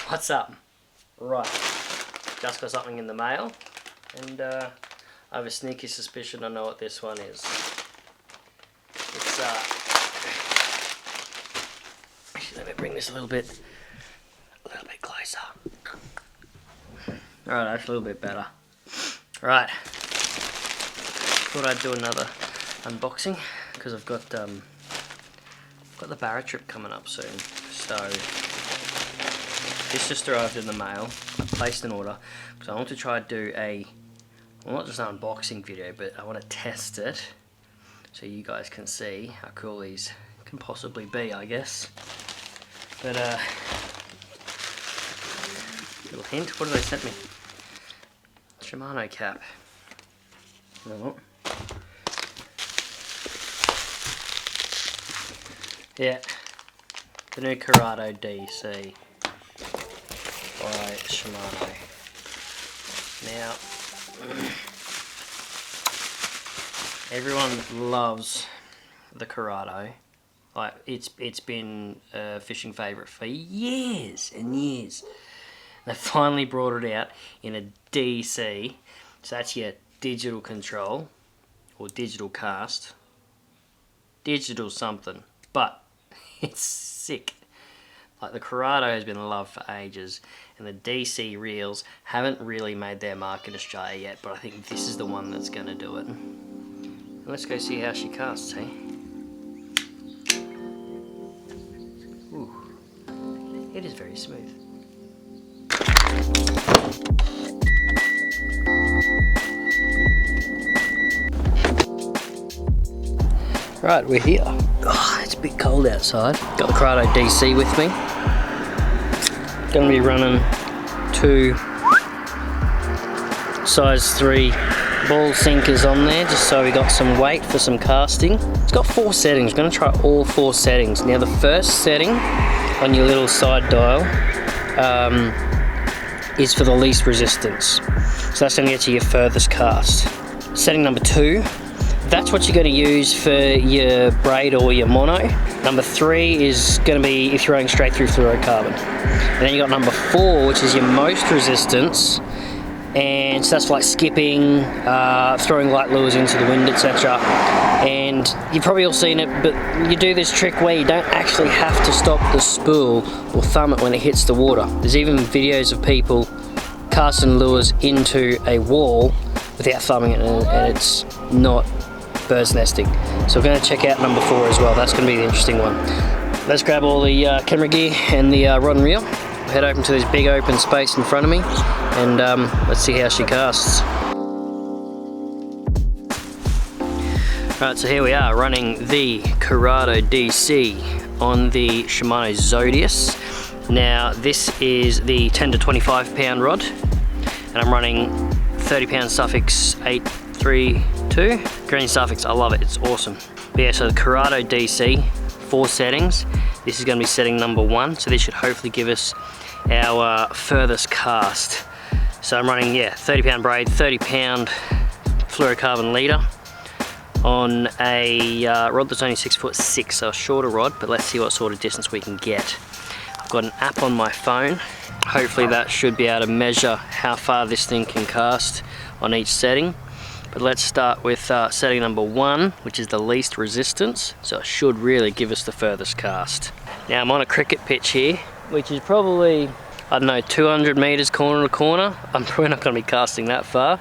What's up? Right, just got something in the mail, and I have a sneaky suspicion I know what this one is. It's actually, let me bring this a little bit closer. Alright, that's a little bit better. Right, thought I'd do another unboxing because I've got the Barra trip coming up soon. So this just arrived in the mail. I placed an order because I want to try to do well, not just an unboxing video, but I want to test it so you guys can see how cool these can possibly be, I guess. But little hint, what did they send me? Shimano cap. No. Yeah, the new Corrado DC by Shimano. Now, everyone loves the Corrado. Like it's been a fishing favourite for years and years. They finally brought it out in a DC, so that's your digital control or digital cast, digital something, but it's sick. Like the Corrado has been loved for ages, and the DC reels haven't really made their mark in Australia yet, but I think this is the one that's going to do it. Let's go see how she casts, eh? Ooh, it is very smooth. Right, we're here. Oh, it's a bit cold outside. Got the Corrado DC with me. Gonna be running 2 size 3 ball sinkers on there, just so we got some weight for some casting. It's got 4 settings. We're gonna try all 4 settings. Now the first setting on your little side dial is for the least resistance. So that's gonna get you your furthest cast. Setting number 2, that's what you're going to use for your braid or your mono. Number 3 is going to be if you're running straight through fluorocarbon. And then you got number 4, which is your most resistance, and so that's for like skipping, throwing light lures into the wind, etc. And you've probably all seen it, but you do this trick where you don't actually have to stop the spool or thumb it when it hits the water. There's even videos of people casting lures into a wall without thumbing it, and it's not bird's nesting. So we're going to check out number 4 as well. That's going to be the interesting one. Let's grab all the camera gear and the rod and reel. Head open to this big open space in front of me, and let's see how she casts. Right, so here we are running the Corrado DC on the Shimano Zodius. Now this is the 10 to 25 pound rod, and I'm running 30 pound Suffix 832 green Suffix. I love it, it's awesome. But yeah, so the Corrado DC, 4 settings. This is going to be setting number 1, so this should hopefully give us our furthest cast. So I'm running, yeah, 30 pound braid, 30 pound fluorocarbon leader on a rod that's only 6'6", so a shorter rod, but let's see what sort of distance we can get. I've got an app on my phone. Hopefully that should be able to measure how far this thing can cast on each setting. But let's start with setting number 1, which is the least resistance, so it should really give us the furthest cast. Now I'm on a cricket pitch here, which is probably, I don't know, 200 meters corner to corner. I'm probably not going to be casting that far,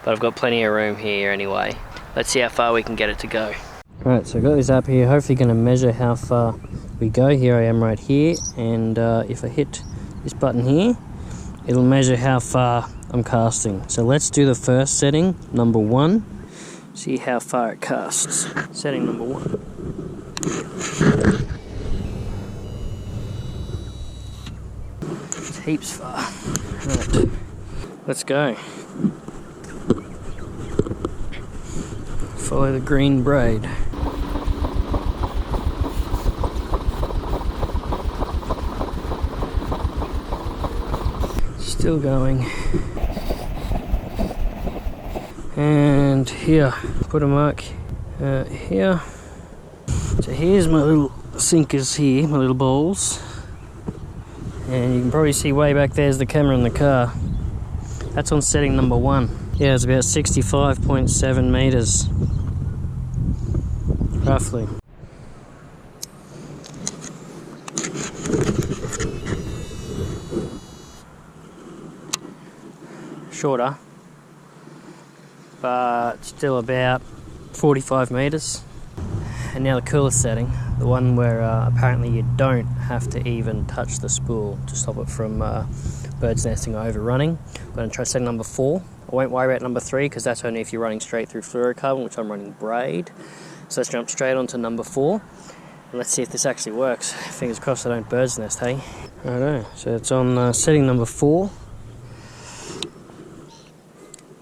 but I've got plenty of room here anyway. Let's see how far we can get it to go. Right, so I've got this app here, hopefully going to measure how far we go. Here I am right here, and if I hit this button here, it'll measure how far I'm casting. So let's do the first setting, number 1, see how far it casts. Setting number 1. It's heaps far. Right, let's go. Follow the green braid. Still going. And here, put a mark here. So here's my little sinkers here, my little bowls. And you can probably see way back there's the camera in the car. That's on setting number 1. Yeah, it's about 65.7 meters, roughly. Shorter, but still about 45 meters. And now the coolest setting, the one where apparently you don't have to even touch the spool to stop it from bird's nesting or overrunning. I'm going to try setting number 4. I won't worry about number 3 because that's only if you're running straight through fluorocarbon, which I'm running braid. So let's jump straight on to number 4 and let's see if this actually works. Fingers crossed I don't bird's nest, hey? Righto, so it's on setting number 4.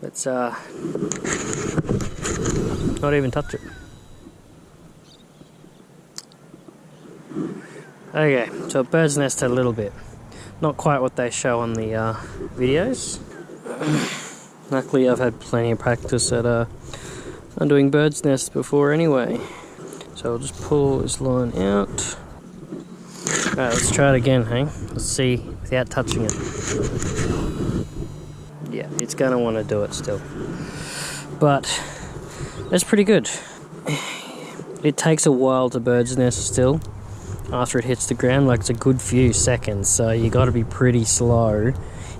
Let's not even touch it. Okay, so it bird's nested a little bit. Not quite what they show on the videos. Luckily I've had plenty of practice at undoing bird's nests before anyway. So I'll just pull this line out. Alright, let's try it again, hey? Let's see without touching it. Yeah, it's gonna want to do it still. But that's pretty good. It takes a while to bird's nest still. After it hits the ground, like it's a good few seconds, so you got to be pretty slow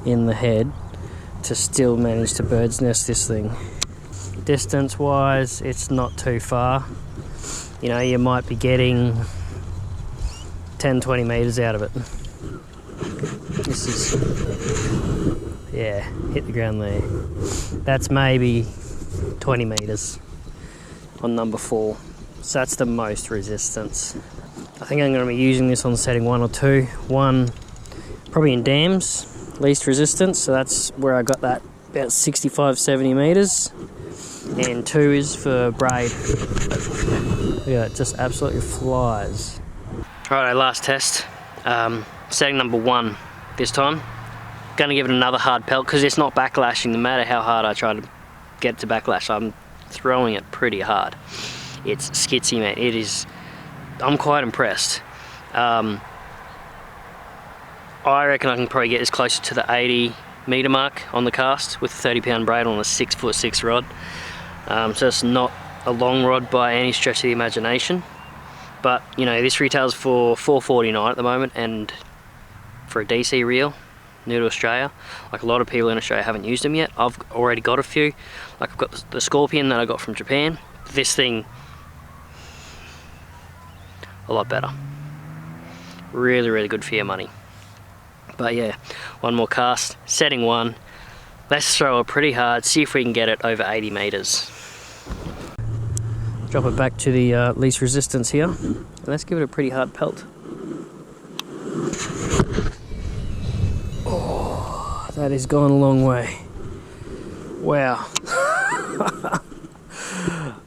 in the head to still manage to bird's nest this thing. Distance wise, it's not too far. You know, you might be getting 10-20 meters out of it. This is, yeah, hit the ground there. That's maybe 20 meters on number 4, so that's the most resistance. I think I'm going to be using this on setting 1 or 2. 1 probably in dams, least resistance, so that's where I got that about 65-70 meters. And 2 is for braid. Yeah, it just absolutely flies. Alright, last test. Setting number 1 this time. Going to give it another hard pelt because it's not backlashing. No matter how hard I try to get it to backlash, I'm throwing it pretty hard. It's skitsy, man. It is. I'm quite impressed. I reckon I can probably get this closer to the 80 meter mark on the cast with a 30-pound braid on a 6'6" rod. So it's not a long rod by any stretch of the imagination. But you know, this retails for $4.49 at the moment, and for a DC reel, new to Australia. Like a lot of people in Australia haven't used them yet. I've already got a few. Like I've got the Scorpion that I got from Japan. This thing, a lot better. Really, really good for your money. But yeah, one more cast, setting 1. Let's throw it pretty hard, see if we can get it over 80 meters. Drop it back to the least resistance here, and let's give it a pretty hard pelt. Oh, that has gone a long way. Wow.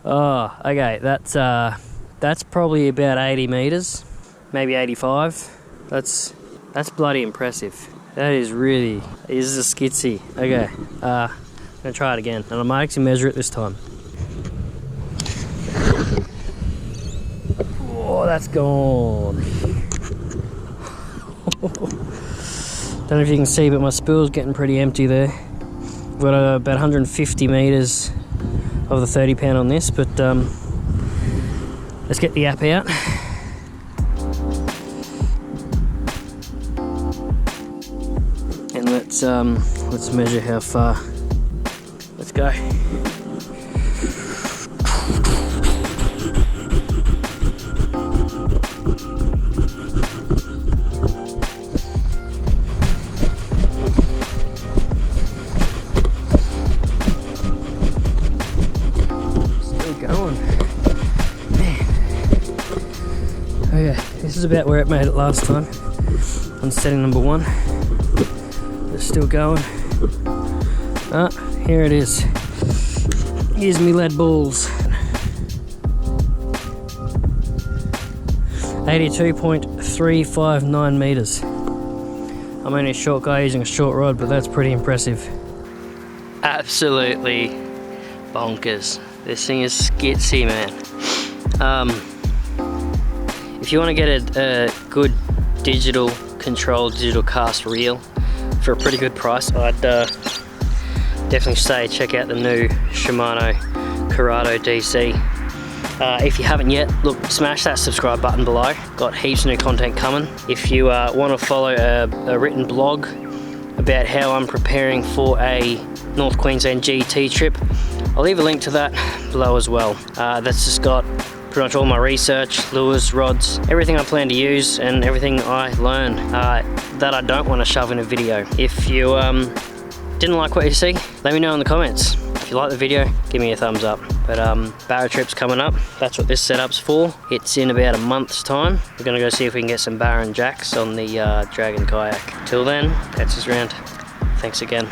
Oh, okay, that's probably about 80 meters, maybe 85. That's bloody impressive. That is really, this is a skitsy. Okay, I'm gonna try it again, and I might actually measure it this time. Oh, that's gone. Don't know if you can see, but my spool's getting pretty empty there. I've got about 150 meters of the 30-pound on this, but let's get the app out. And let's measure how far. Let's go. Okay, this is about where it made it last time on setting number 1. It's still going. Ah, here it is. Here's me lead balls. 82.359 meters. I'm only a short guy using a short rod, but that's pretty impressive. Absolutely bonkers. This thing is skitsy, man. If you want to get a good digital control digital cast reel for a pretty good price. I'd definitely say check out the new Shimano Curado DC. If you haven't yet, look, smash that subscribe button below. Got heaps of new content coming. If you want to follow a written blog about how I'm preparing for a North Queensland GT trip, I'll leave a link to that below as well. That's just got pretty much all my research, lures, rods, everything I plan to use and everything I learn that I don't want to shove in a video. If you didn't like what you see, let me know in the comments. If you like the video, give me a thumbs up. But Barra trip's coming up. That's what this setup's for. It's in about a month's time. We're gonna go see if we can get some Barra and Jacks on the Dragon Kayak. Till then, that's us round. Thanks again.